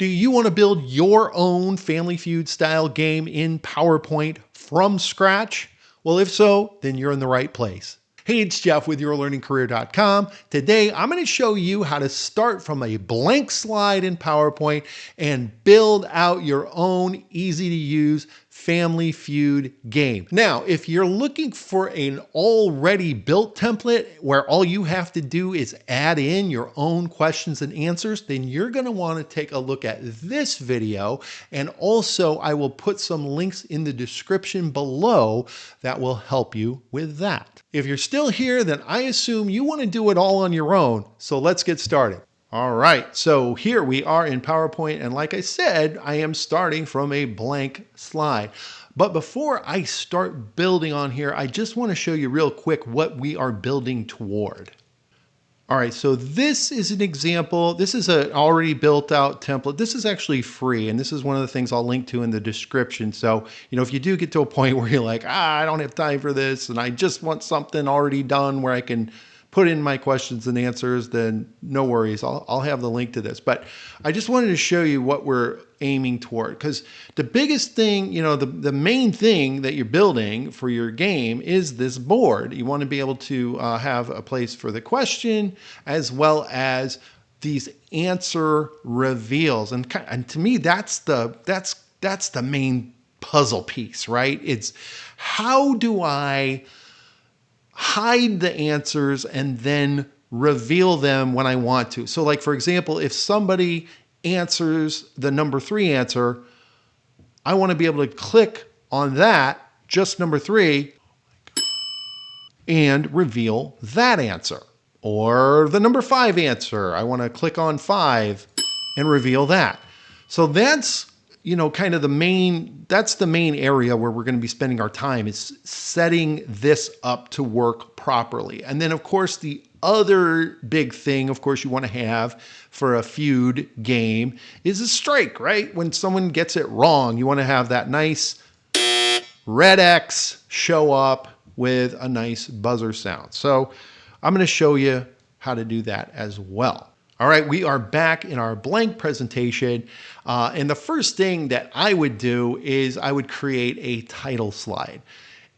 Do you want to build your own Family Feud style game in PowerPoint from scratch? Well, if so, then you're in the right place. Hey, it's Jeff with YourLearningCareer.com. Today, I'm going to show you how to start from a blank slide in PowerPoint and build out your own easy to use Family Feud game. Now, if you're looking for an already built template where all you have to do is add in your own questions and answers, then you're going to want to take a look at this video. And also, I will put some links in the description below that will help you with that. If you're still here, then I assume you want to do it all on your own. So let's get started. All right, so here we are in PowerPoint, and like I said, I am starting from a blank slide. But before I start building on here, I just want to show you real quick what we are building toward. All right, so this is an example. This is an already built out template. This is actually free, and this is one of the things I'll link to in the description. So, if you do get to a point where you're like, I don't have time for this, and I just want something already done where I can put in my questions and answers, then no worries. I'll have the link to this. But I just wanted to show you what we're aiming toward, because the biggest thing, the main thing that you're building for your game is this board. You want to be able to have a place for the question as well as these answer reveals. And to me, that's the main puzzle piece, right? It's how do I hide the answers and then reveal them when I want to. So like, for example, if somebody answers the number 3 answer, I want to be able to click on that, just number 3, and reveal that answer. Or the number 5 answer, I want to click on 5 and reveal that. So that's kind of the main area where we're going to be spending our time, is setting this up to work properly. And then of course, the other big thing, of course, you want to have for a feud game is a strike, right? When someone gets it wrong, you want to have that nice red X show up with a nice buzzer sound. So I'm going to show you how to do that as well. All right, we are back in our blank presentation. And the first thing that I would do is I would create a title slide.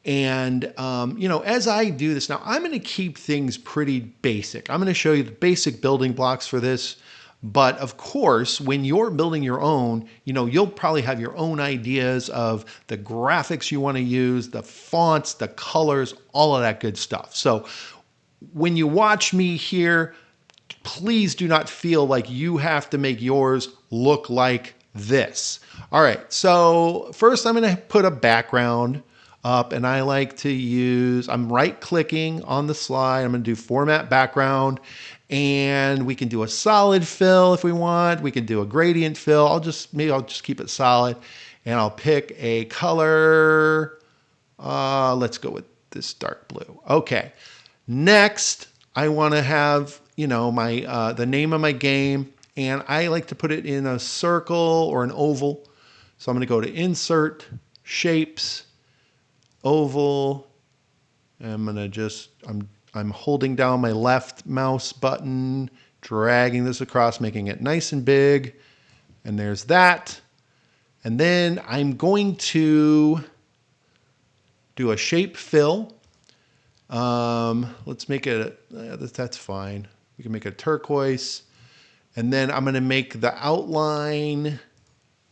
And, as I do this now, I'm going to keep things pretty basic. I'm going to show you the basic building blocks for this. But of course, when you're building your own, you'll probably have your own ideas of the graphics you want to use, the fonts, the colors, all of that good stuff. So when you watch me here, please do not feel like you have to make yours look like this. All right, so first I'm going to put a background up, and I like to use, I'm right clicking on the slide. I'm going to do format background, and we can do a solid fill if we want. We can do a gradient fill. I'll just keep it solid, and I'll pick a color. Let's go with this dark blue. Okay. Next, I want to have, my the name of my game, and I like to put it in a circle or an oval. So I'm going to go to Insert, Shapes, Oval. I'm going to I'm holding down my left mouse button, dragging this across, making it nice and big. And there's that. And then I'm going to do a shape fill. Let's make it, that's fine. We can make it turquoise. And then I'm going to make the outline,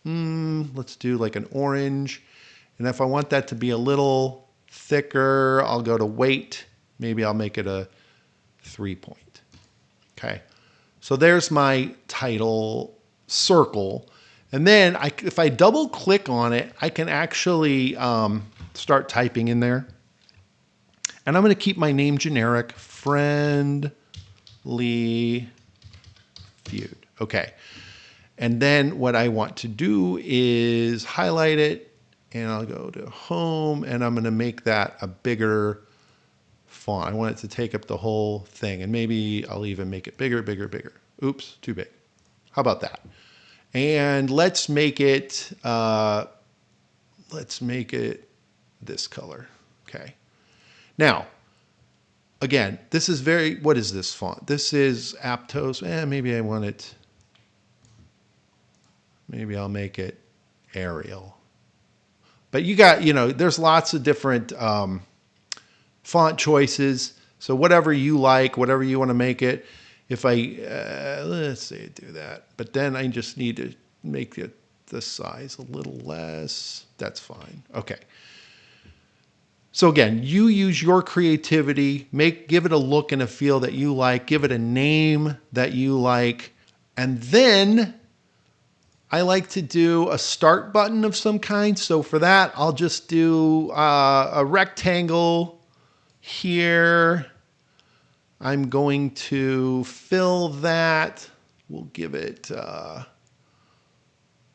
let's do like an orange. And if I want that to be a little thicker, I'll go to weight. Maybe I'll make it a 3-point. Okay. So there's my title circle. And then if I double click on it, I can actually start typing in there. And I'm going to keep my name generic, Friendly Feud. Okay. And then what I want to do is highlight it, and I'll go to home, and I'm going to make that a bigger font. I want it to take up the whole thing, and maybe I'll even make it bigger, bigger, bigger. Oops, too big. How about that? And let's make it this color. Okay. Now, again, this is what is this font? This is Aptos. Maybe I want it. Maybe I'll make it Arial. But you got, there's lots of different font choices. So whatever you like, whatever you want to make it. If let's say I do that, but then I just need to make it the size a little less. That's fine. Okay. So again, you use your creativity, give it a look and a feel that you like, give it a name that you like, and then I like to do a start button of some kind. So for that, I'll just do a rectangle here. I'm going to fill that. We'll give it,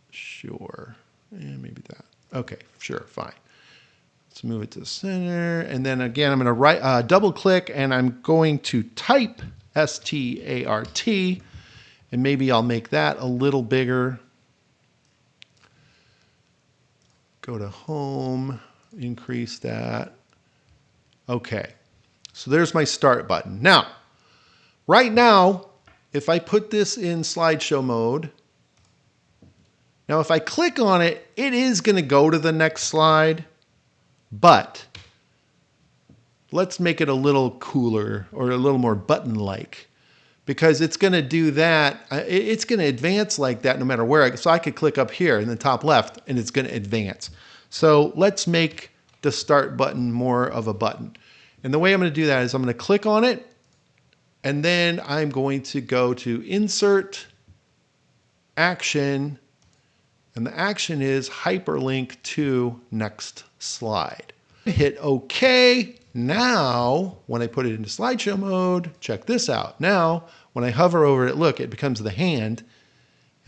sure, maybe that. Okay, sure, fine. Let's move it to the center. And then again, I'm going to double click and I'm going to type S-T-A-R-T. And maybe I'll make that a little bigger. Go to home, increase that. Okay, so there's my start button. Now, right now, if I put this in slideshow mode, now if I click on it, it is going to go to the next slide, but let's make it a little cooler or a little more button-like, because it's going to do that. It's going to advance like that no matter where. So I could click up here in the top left and it's going to advance. So let's make the start button more of a button. And the way I'm going to do that is I'm going to click on it and then I'm going to go to Insert, Action, and the action is hyperlink to next slide. Hit OK. Now, when I put it into slideshow mode, check this out. Now, when I hover over it, look, it becomes the hand,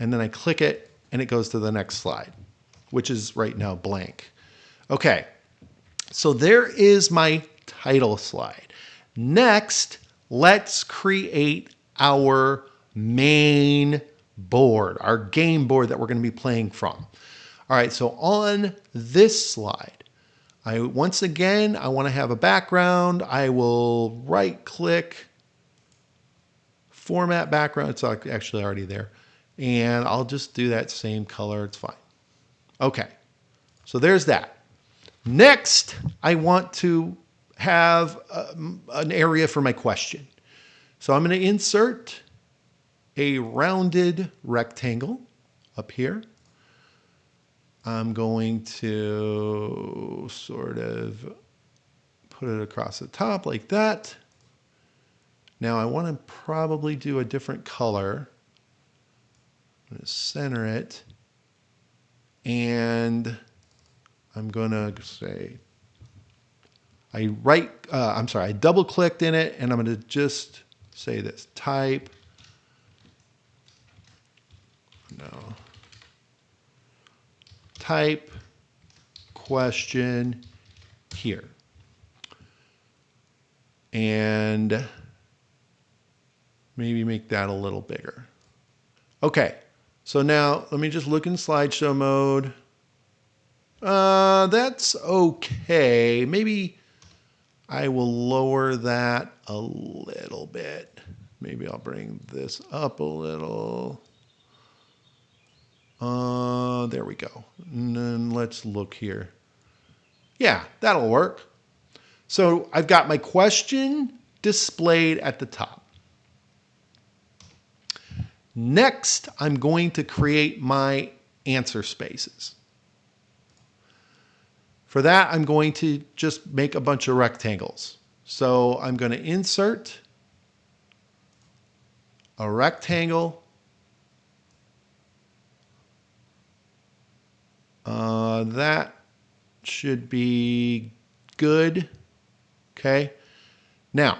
and then I click it, and it goes to the next slide, which is right now blank. Okay, so there is my title slide. Next, let's create our main board, our game board that we're going to be playing from. All right, so on this slide, once again, I want to have a background. I will right click, format background. It's actually already there. And I'll just do that same color. It's fine. Okay, so there's that. Next, I want to have an area for my question. So I'm going to insert a rounded rectangle up here. I'm going to sort of put it across the top like that. Now I want to probably do a different color. I'm going to center it. And I'm going to say, I double clicked in it and I'm going to just say this, type, type question here. And maybe make that a little bigger. Okay, so now let me just look in slideshow mode. That's okay. Maybe I will lower that a little bit. Maybe I'll bring this up a little. There we go. And then let's look here. Yeah, that'll work. So I've got my question displayed at the top. Next, I'm going to create my answer spaces. For that, I'm going to just make a bunch of rectangles. So I'm going to insert a rectangle. That should be good. Okay. Now,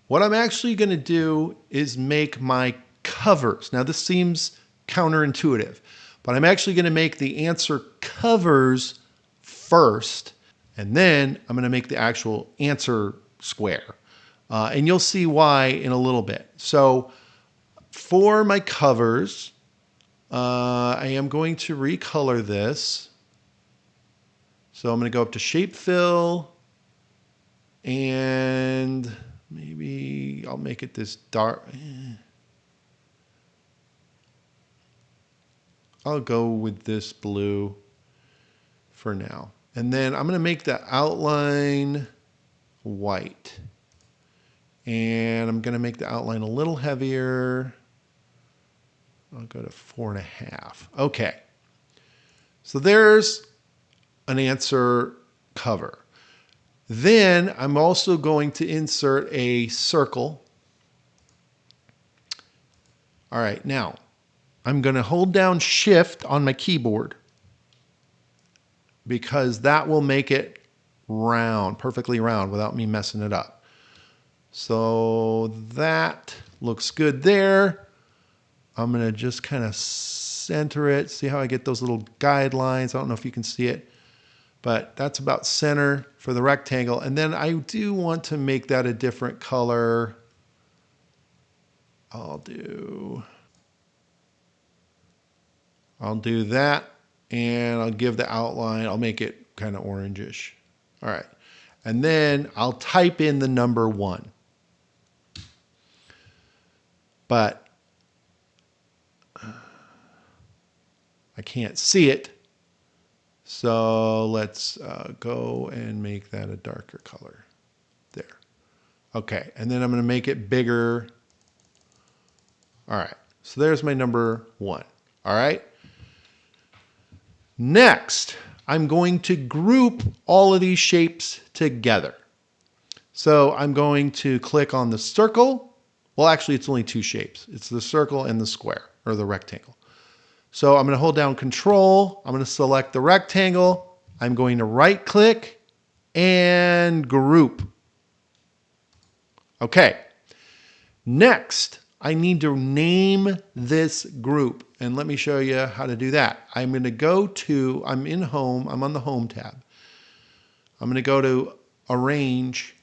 what I'm actually going to do is make my covers. Now, this seems counterintuitive, but I'm actually going to make the answer covers first, and then I'm going to make the actual answer square. And you'll see why in a little bit. So for my covers, I am going to recolor this. So I'm going to go up to Shape Fill, and maybe I'll make it this dark. I'll go with this blue for now. And then I'm going to make the outline white. And I'm going to make the outline a little heavier. I'll go to 4.5. Okay. So there's an answer cover. Then I'm also going to insert a circle. All right, now I'm going to hold down Shift on my keyboard because that will make it round, perfectly round without me messing it up. So that looks good there. I'm going to just kind of center it. See how I get those little guidelines? I don't know if you can see it, but that's about center for the rectangle. And then I do want to make that a different color. I'll do that, and I'll give the outline. I'll make it kind of orangish. All right. And then I'll type in the number 1. But I can't see it. So let's go and make that a darker color. There. Okay. And then I'm going to make it bigger. All right. So there's my number 1. All right. Next, I'm going to group all of these shapes together. So I'm going to click on the circle. Well, actually, it's only 2 shapes. It's the circle and the square, or the rectangle. So I'm going to hold down Control. I'm going to select the rectangle. I'm going to right-click and group. Okay. Next, I need to name this group. And let me show you how to do that. I'm going to go to, I'm in Home. I'm on the Home tab. I'm going to go to Arrange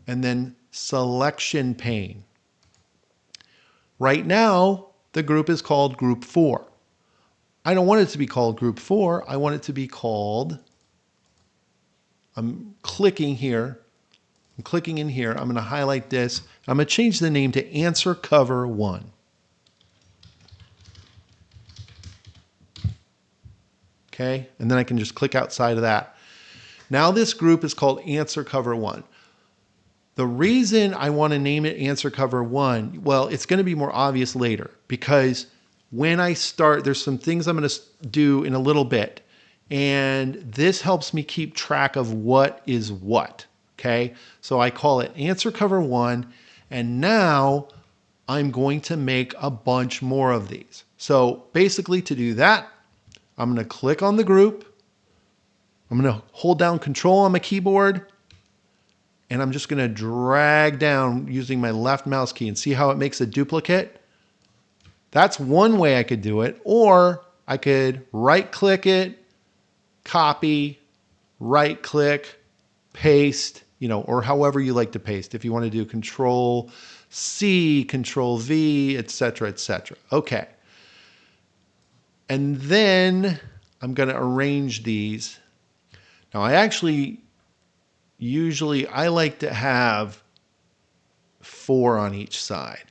and then Selection Pane. Right now, the group is called Group 4. I don't want it to be called Group 4. I want it to be called, I'm clicking here. I'm clicking in here. I'm going to highlight this. I'm going to change the name to Answer Cover 1. Okay, and then I can just click outside of that. Now this group is called Answer Cover 1. The reason I want to name it Answer Cover 1, well, it's going to be more obvious later because when I start, there's some things I'm going to do in a little bit, and this helps me keep track of what is what. Okay, so I call it Answer Cover 1, and now I'm going to make a bunch more of these. So basically to do that, I'm going to click on the group. I'm going to hold down Control on my keyboard, and I'm just going to drag down using my left mouse key and see how it makes a duplicate. That's one way I could do it, or I could right-click it, copy, right-click, paste, or however you like to paste. If you want to do Control C, Control V, etc., etc. Okay. And then I'm going to arrange these. Now I actually, usually I like to have 4 on each side.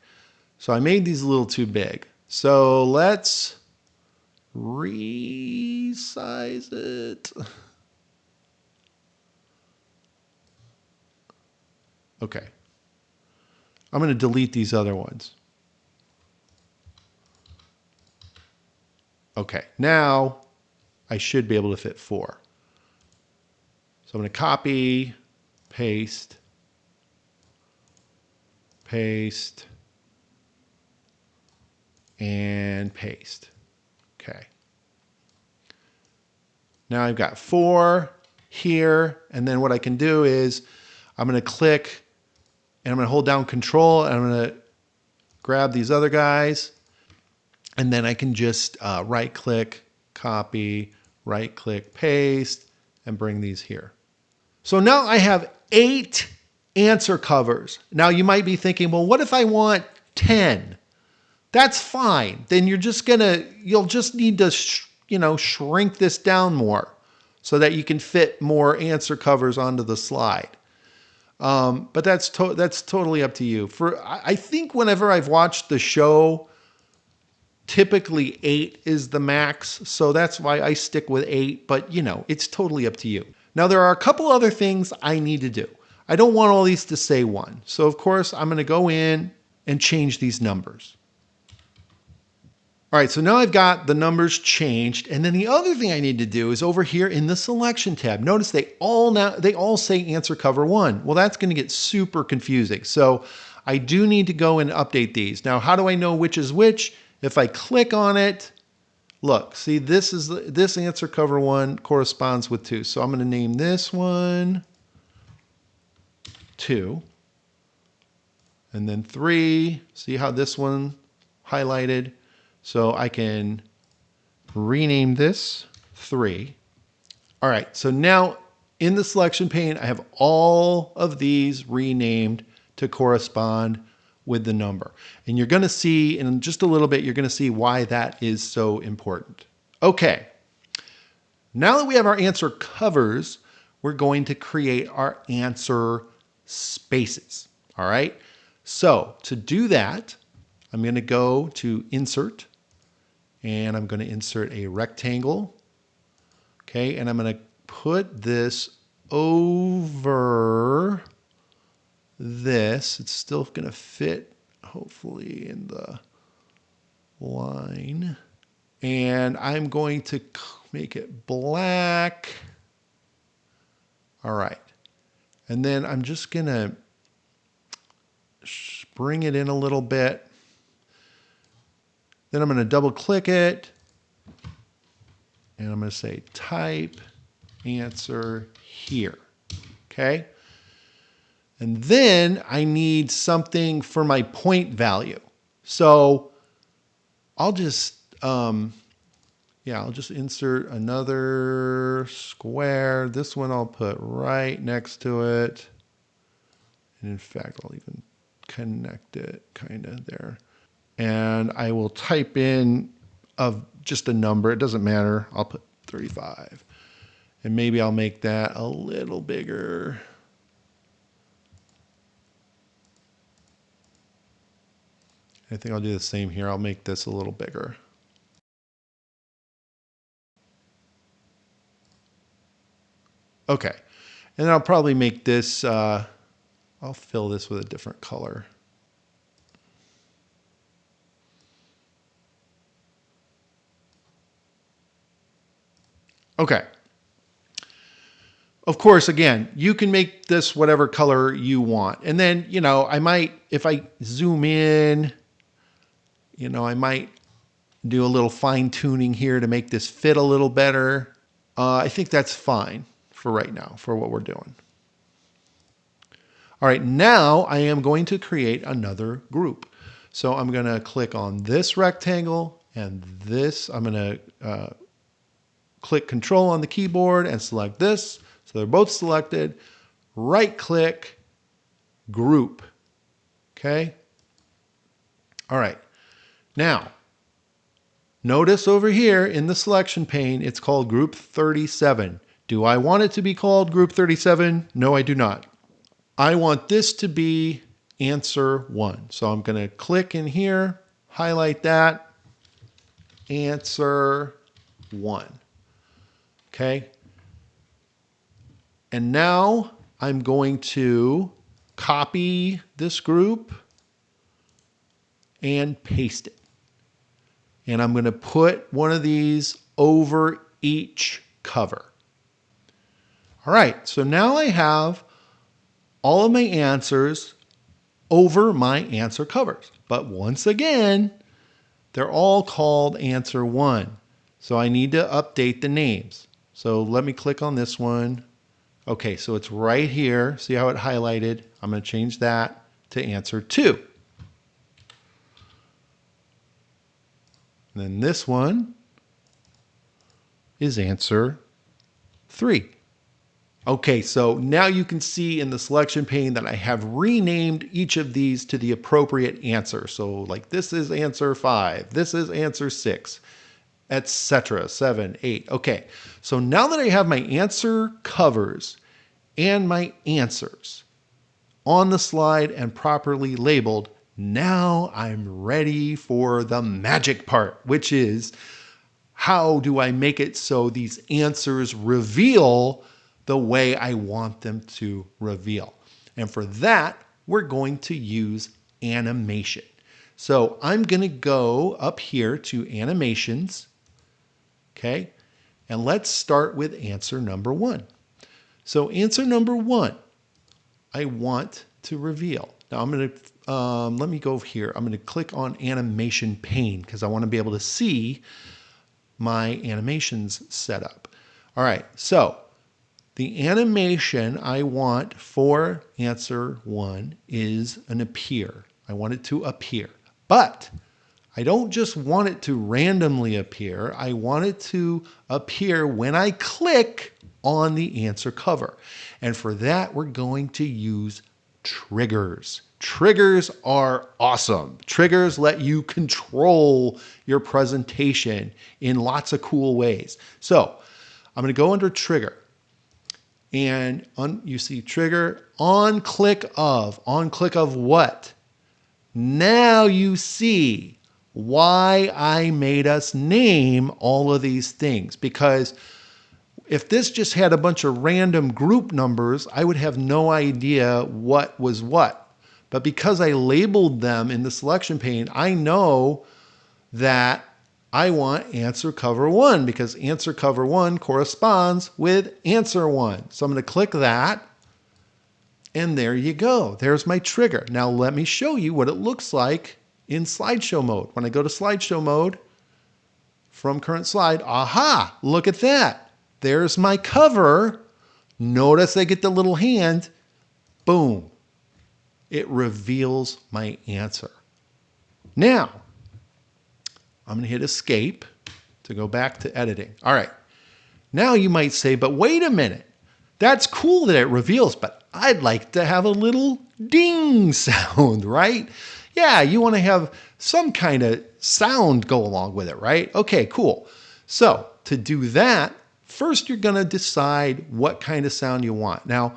So I made these a little too big. So let's resize it. Okay. I'm going to delete these other ones. Okay, now I should be able to fit 4. So I'm going to copy, paste, paste, and paste. Okay. Now I've got 4 here, and then what I can do is I'm going to click and I'm going to hold down Control, and I'm going to grab these other guys, and then I can just right-click, copy, right-click, paste, and bring these here. So now I have 8 answer covers. Now you might be thinking, well, what if I want 10? That's fine. Then you'll just need to, shrink this down more so that you can fit more answer covers onto the slide. But that's totally up to you. I think whenever I've watched the show, Typically 8 is the max, so that's why I stick with 8, but it's totally up to you. Now there are a couple other things I need to do. I don't want all these to say 1. So of course I'm going to go in and change these numbers. All right, so now I've got the numbers changed, and then the other thing I need to do is over here in the selection tab. Notice they all say answer cover 1. Well, that's going to get super confusing. So I do need to go and update these. Now, how do I know which is which? If I click on it, look, see this answer cover 1 corresponds with 2. So I'm going to name this one 2. And then 3. See how this one highlighted? So I can rename this 3. All right, so now in the selection pane, I have all of these renamed to correspond with the number. And you're going to see in just a little bit, you're going to see why that is so important. Okay, now that we have our answer covers, we're going to create our answer spaces. All right, so to do that, I'm going to go to Insert, and I'm going to insert a rectangle. Okay, and I'm going to put this over this. It's still going to fit, hopefully, in the line. And I'm going to make it black. All right. And then I'm just going to bring it in a little bit. Then I'm going to double click it. And I'm going to say type answer here. Okay. And then I need something for my point value. So I'll just, I'll just insert another square. This one I'll put right next to it. And in fact, I'll even connect it kind of there. And I will type in just a number. It doesn't matter. I'll put 35. And maybe I'll make that a little bigger. I think I'll do the same here. I'll make this a little bigger. Okay. And then I'll probably make this, I'll fill this with a different color. Okay. Of course, again, you can make this whatever color you want. And then, I might, if I zoom in, I might do a little fine tuning here to make this fit a little better. I think that's fine for right now, for what we're doing. All right, now I am going to create another group. So I'm going to click on this rectangle and this. I'm going to click Control on the keyboard and select this. So they're both selected. Right click, group. Okay. All right. Now, notice over here in the selection pane, it's called group 37. Do I want it to be called group 37? No, I do not. I want this to be answer 1. So I'm going to click in here, highlight that, answer 1. Okay. And now I'm going to copy this group and paste it. And I'm going to put one of these over each cover. All right, so now I have all of my answers over my answer covers. But once again, they're all called answer 1. So I need to update the names. So let me click on this one. Okay, so it's right here. See how it highlighted? I'm going to change that to answer 2. And then this one is answer 3. Okay, so now you can see in the selection pane that I have renamed each of these to the appropriate answer. So like this is answer 5, this is answer 6, etc. 7, 8. Okay, so now that I have my answer covers and my answers on the slide and properly labeled, Now I'm ready for the magic part, which is how do I make it so these answers reveal the way I want them to reveal? And for that, we're going to use animation. So I'm going to go up here to animations, okay? And let's start with answer number 1. So answer number 1, I want to reveal. Now I'm going to, let me go over here. I'm going to click on animation pane because I want to be able to see my animations set up. All right, so the animation I want for answer 1 is an appear. I want it to appear. But I don't just want it to randomly appear. I want it to appear when I click on the answer cover. And for that, we're going to use triggers. Triggers are awesome. Triggers let you control your presentation in lots of cool ways. So I'm going to go under trigger. And you see trigger on click of what? Now you see why I made us name all of these things. Because if this just had a bunch of random group numbers, I would have no idea what was what. But because I labeled them in the selection pane, I know that I want answer cover 1 because answer cover 1 corresponds with answer 1. So I'm going to click that. And there you go. There's my trigger. Now let me show you what it looks like in slideshow mode. When I go to slideshow mode from current slide, aha, look at that. There's my cover. Notice I get the little hand. Boom. It reveals my answer. Now, I'm going to hit escape to go back to editing. All right. Now you might say, but wait a minute. That's cool that it reveals, but I'd like to have a little ding sound, right? Yeah, you want to have some kind of sound go along with it, right? Okay, cool. So to do that, first you're going to decide what kind of sound you want. Now,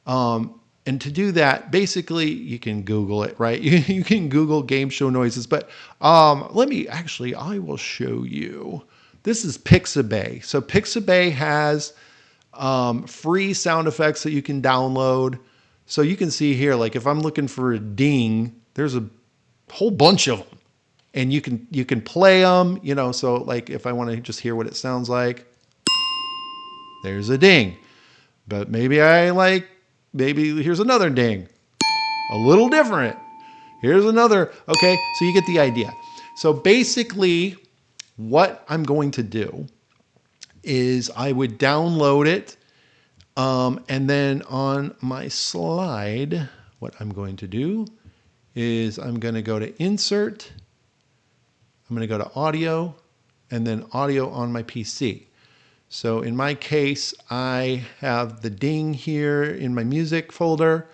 and to do that, basically, you can Google it, right? You can Google game show noises, but I will show you. This is Pixabay. So Pixabay has free sound effects that you can download. So you can see here, like if I'm looking for a ding, there's a whole bunch of them. And you can play them, so like if I want to just hear what it sounds like, there's a ding. But maybe here's another ding. A little different. Here's another. Okay, so you get the idea. So basically, what I'm going to do is I would download it, and then on my slide, what I'm going to do is I'm going to go to Insert, I'm going to go to Audio, and then Audio on my PC. So in my case, I have the ding here in my music folder.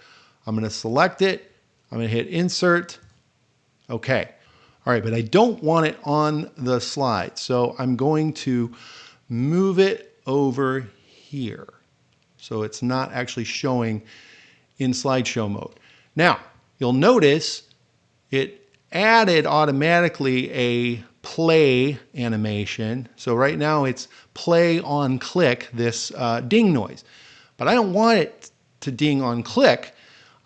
I'm going to select it. I'm going to hit Insert. Okay. All right, but I don't want it on the slide. So I'm going to move it over here. So it's not actually showing in slideshow mode. Now, you'll notice it added automatically a play animation. So right now it's play on click, this ding noise. But I don't want it to ding on click.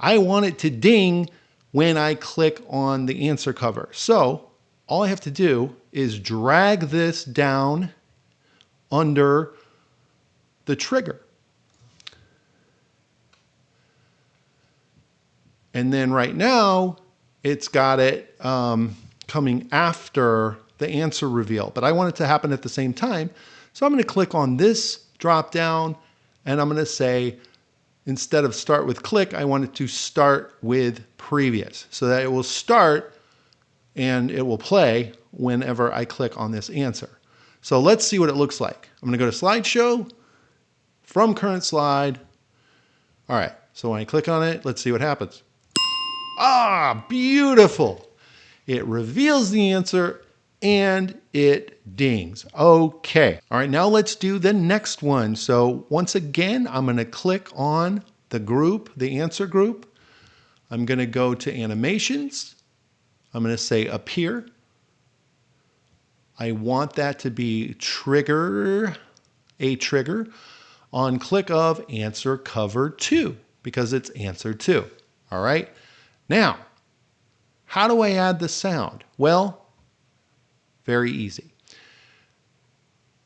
I want it to ding when I click on the answer cover. So all I have to do is drag this down under the trigger. And then right now, it's got it coming after the answer reveal. But I want it to happen at the same time. So I'm going to click on this drop down, and I'm going to say, instead of start with click, I want it to start with previous. So that it will start and it will play whenever I click on this answer. So let's see what it looks like. I'm going to go to slideshow, from current slide. All right, so when I click on it, let's see what happens. Ah, beautiful. It reveals the answer and it dings. Okay. All right, now let's do the next one. So once again, I'm going to click on the group, the answer group. I'm going to go to animations, I'm going to say appear. I want that to be trigger, a trigger on click of answer cover 2 because it's answer 2. All right. Now, how do I add the sound? Well, very easy.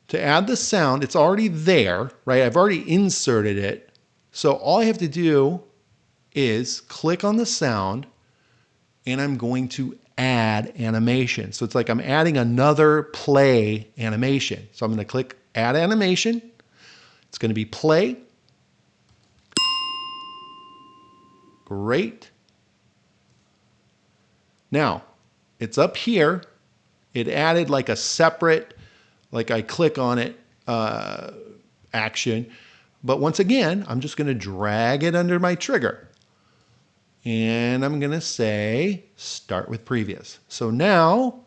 To add the sound, it's already there, right? I've already inserted it. So all I have to do is click on the sound and I'm going to add animation. So it's like I'm adding another play animation. So I'm going to click add animation. It's going to be play. Great. Now, it's up here. It added like a separate, like I click on it, action. But once again, I'm just going to drag it under my trigger. And I'm going to say start with previous. So now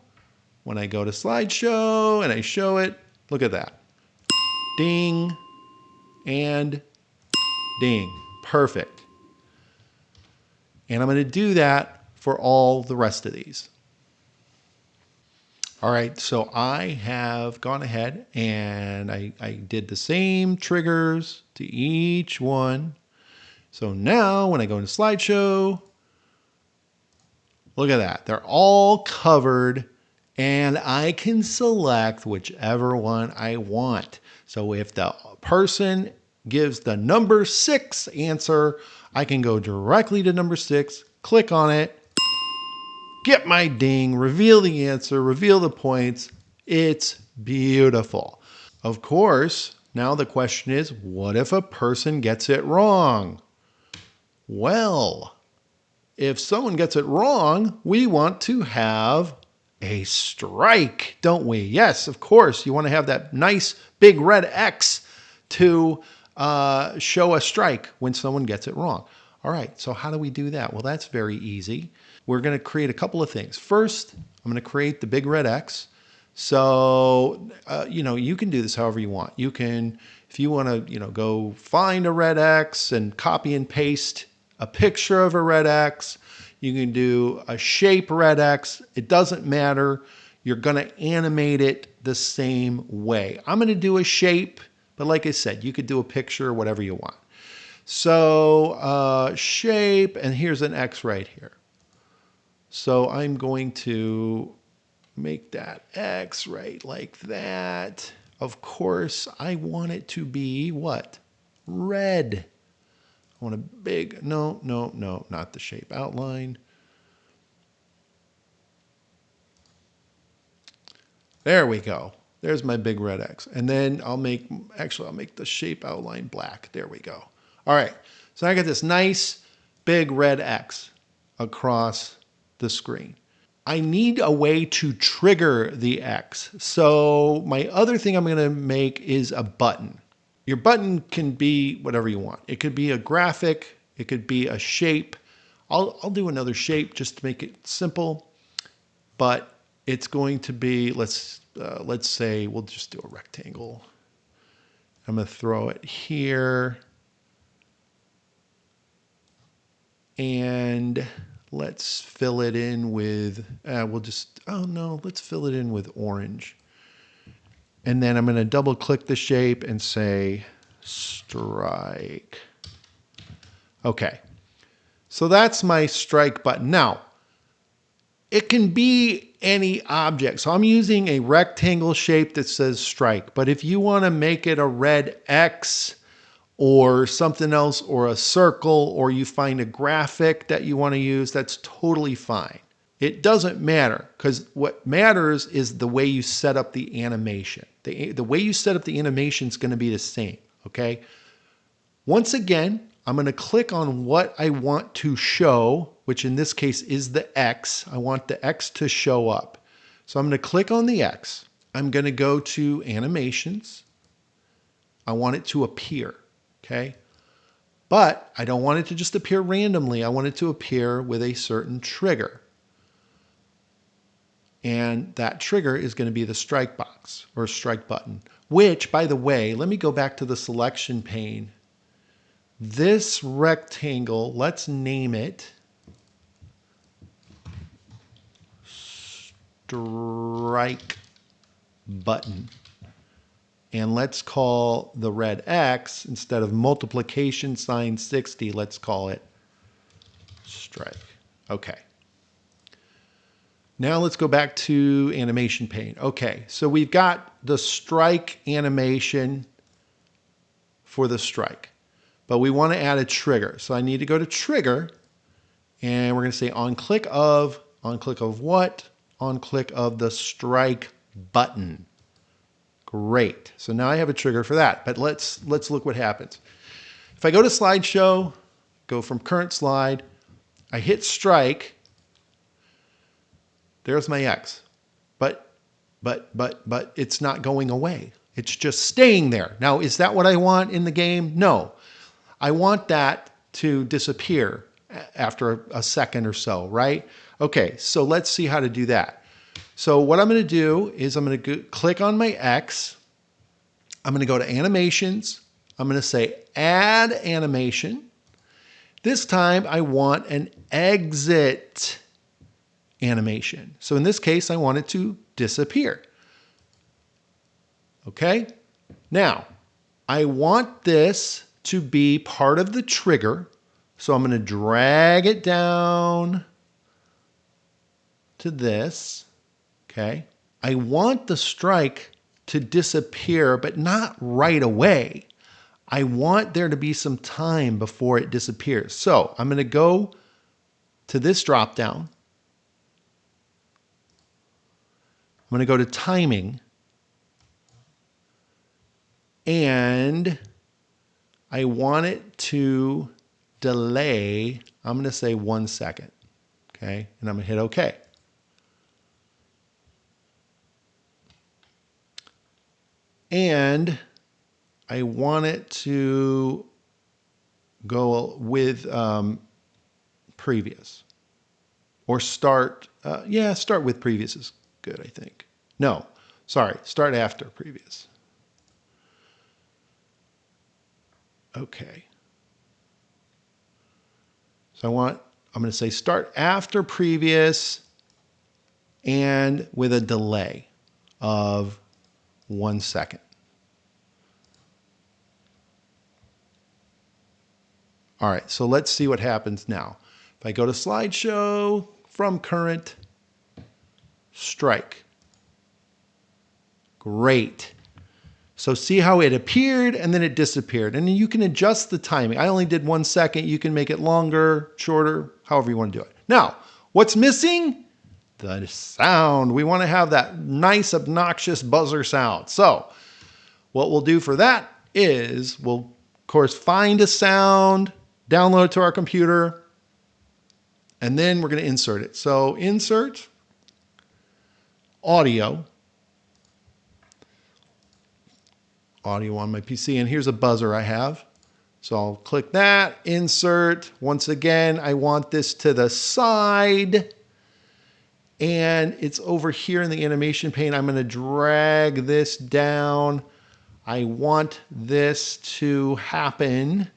when I go to slideshow and I show it, look at that. Ding and ding. Perfect. And I'm going to do that for all the rest of these. All right, so I have gone ahead and I did the same triggers to each one. So now when I go into slideshow, look at that. They're all covered and I can select whichever one I want. So if the person gives the number 6 answer, I can go directly to number 6, click on it, get my ding, reveal the answer, reveal the points. It's beautiful. Of course, now the question is, what if a person gets it wrong? Well, if someone gets it wrong, we want to have a strike, don't we? Yes, of course. You want to have that nice big red X to show a strike when someone gets it wrong. All right, so how do we do that? Well, that's very easy. We're going to create a couple of things. First, I'm going to create the big red X. So, you can do this however you want. You can, if you want to, go find a red X and copy and paste a picture of a red X. You can do a shape red X. It doesn't matter. You're going to animate it the same way. I'm going to do a shape, but like I said, you could do a picture, whatever you want. So shape, and here's an X right here. So I'm going to make that X right like that. Of course, I want it to be what? Red. I want a big, no, not the shape outline. There we go. There's my big red X. And then I'll make the shape outline black. There we go. All right. So I got this nice big red X across the screen. I need a way to trigger the X. So my other thing I'm going to make is a button. Your button can be whatever you want. It could be a graphic. It could be a shape. I'll do another shape just to make it simple. But it's going to be, let's say we'll just do a rectangle. I'm going to throw it here. And let's fill it in with, let's fill it in with orange. And then I'm going to double click the shape and say strike. Okay. So that's my strike button. Now, it can be any object. So I'm using a rectangle shape that says strike. But if you want to make it a red X or something else, or a circle, or you find a graphic that you want to use, that's totally fine. It doesn't matter, because what matters is the way you set up the animation. The way you set up the animation is going to be the same, okay? Once again, I'm going to click on what I want to show, which in this case is the X. I want the X to show up. So I'm going to click on the X. I'm going to go to animations. I want it to appear, okay? But I don't want it to just appear randomly. I want it to appear with a certain trigger. And that trigger is going to be the strike box or strike button, which, by the way, let me go back to the selection pane. This rectangle, let's name it strike button. And let's call the red X, instead of multiplication sign 60, let's call it strike. Okay. Now let's go back to animation pane. Okay, so we've got the strike animation for the strike, but we want to add a trigger. So I need to go to trigger, and we're going to say on click of what? On click of the strike button. Great. So now I have a trigger for that, but let's look what happens. If I go to slideshow, go from current slide, I hit strike, there's my X, but it's not going away. It's just staying there. Now, is that what I want in the game? No. I want that to disappear after a second or so, right? Okay, so let's see how to do that. So what I'm going to do is I'm going to click on my X. I'm going to go to animations. I'm going to say add animation. This time I want an exit animation. So in this case, I want it to disappear. Okay? Now, I want this to be part of the trigger. So I'm going to drag it down to this. Okay? I want the strike to disappear, but not right away. I want there to be some time before it disappears. So I'm going to go to this drop down. I'm going to go to timing, and I want it to delay. I'm going to say 1 second. Okay. And I'm going to hit OK. And I want it to go with previous, or start. Start with previous is good, I think. No, sorry, start after previous. Okay. So I'm going to say start after previous and with a delay of 1 second. All right, so let's see what happens now. If I go to slideshow, from current, strike. Great. So see how it appeared and then it disappeared. And you can adjust the timing. I only did 1 second. You can make it longer, shorter, however you want to do it. Now, what's missing? The sound. We want to have that nice, obnoxious buzzer sound. So what we'll do for that is we'll, of course, find a sound, download it to our computer, and then we're going to insert it. So insert, audio on my PC, and here's a buzzer I have. So I'll click that, insert. Once again, I want this to the side, and it's over here in the animation pane. I'm going to drag this down. I want this to happen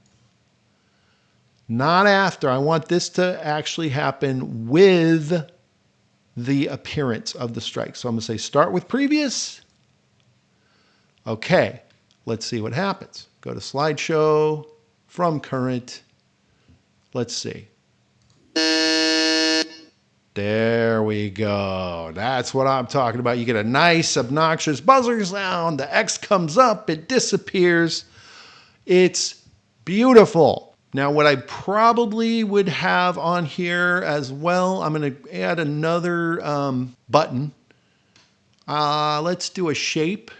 not after. I want this to actually happen with the appearance of the strike. So I'm going to say start with previous. Okay, let's see what happens. Go to slideshow, from current. Let's see. There we go. That's what I'm talking about. You get a nice, obnoxious buzzer sound. The X comes up, it disappears. It's beautiful. Now, what I probably would have on here as well, I'm going to add another button. Let's do a shape.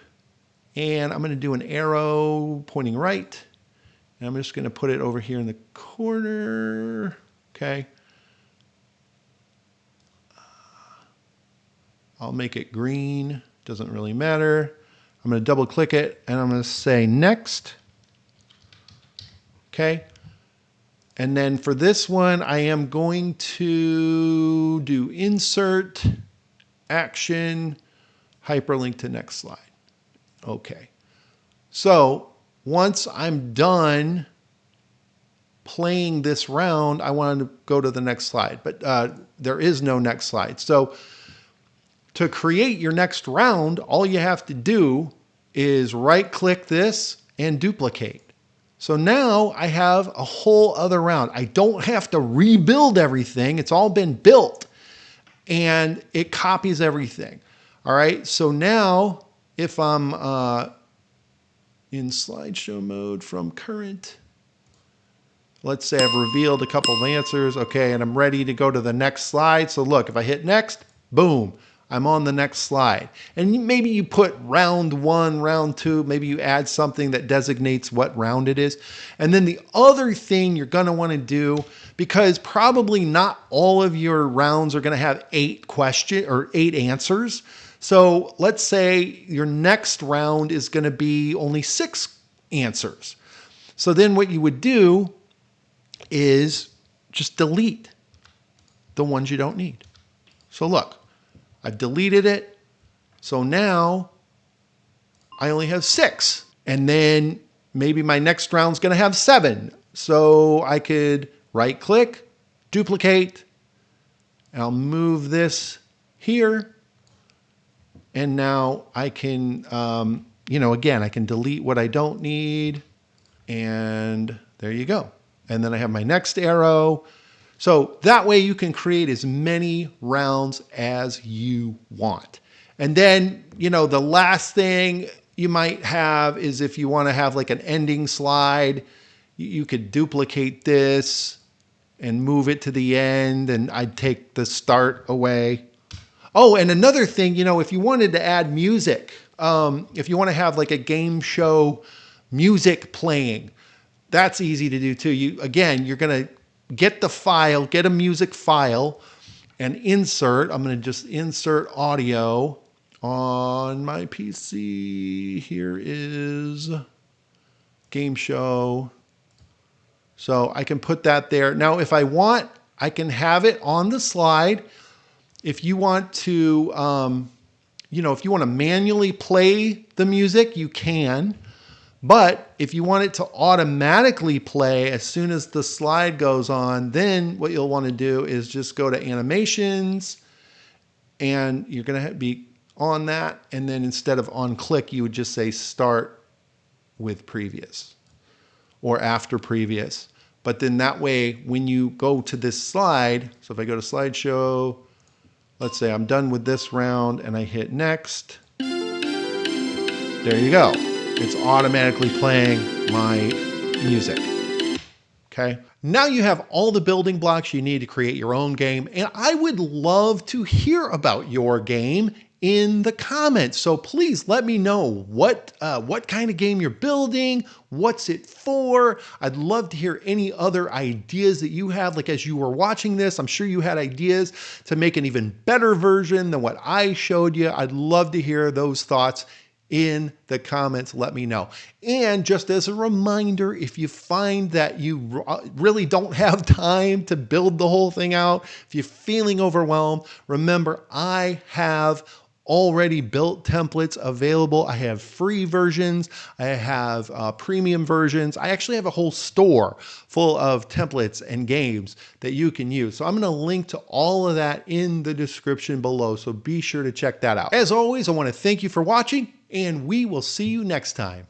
And I'm going to do an arrow pointing right. And I'm just going to put it over here in the corner. Okay. I'll make it green. Doesn't really matter. I'm going to double click it and I'm going to say next. Okay. And then for this one, I am going to do insert, action, hyperlink to next slide. Okay. So once I'm done playing this round, I want to go to the next slide, but there is no next slide. So To create your next round, all you have to do is right click this and duplicate. So now I have a whole other round. I don't have to rebuild everything. It's all been built and it copies everything. All right. So now if I'm in slideshow mode from current, let's say I've revealed a couple of answers. Okay. And I'm ready to go to the next slide. So look, if I hit next, boom, I'm on the next slide. And maybe you put round 1, round 2, maybe you add something that designates what round it is. And then the other thing you're going to want to do, because probably not all of your rounds are going to have 8 questions or 8 answers. So let's say your next round is going to be only 6 answers. So then what you would do is just delete the ones you don't need. So look, I've deleted it. So now I only have 6. And then maybe my next round's going to have 7. So I could right click, duplicate, and I'll move this here. And now I can, again, I can delete what I don't need. And there you go. And then I have my next arrow. So that way you can create as many rounds as you want. And then, the last thing you might have is if you want to have like an ending slide, you could duplicate this and move it to the end, and I'd take the start away. Oh, and another thing, if you wanted to add music, if you want to have like a game show music playing, that's easy to do too. You're going to get the file, get a music file, and insert. I'm going to just insert audio on my PC. Here is game show. So I can put that there. Now, if I want, I can have it on the slide. If you want to, if you want to manually play the music, you can. But if you want it to automatically play as soon as the slide goes on, then what you'll want to do is just go to animations, and you're going to be on that. And then instead of on click, you would just say start with previous or after previous. But then that way, when you go to this slide, so if I go to slideshow, let's say I'm done with this round and I hit next, there you go. It's automatically playing my music. Okay. Now you have all the building blocks you need to create your own game. And I would love to hear about your game in the comments. So please let me know what kind of game you're building, what's it for. I'd love to hear any other ideas that you have. Like as you were watching this, I'm sure you had ideas to make an even better version than what I showed you. I'd love to hear those thoughts in the comments. Let me know. And just as a reminder, if you find that you really don't have time to build the whole thing out, if you're feeling overwhelmed, remember I have already built templates available. I have free versions. I have premium versions. I actually have a whole store full of templates and games that you can use. So I'm going to link to all of that in the description below. So be sure to check that out. As always, I want to thank you for watching, and we will see you next time.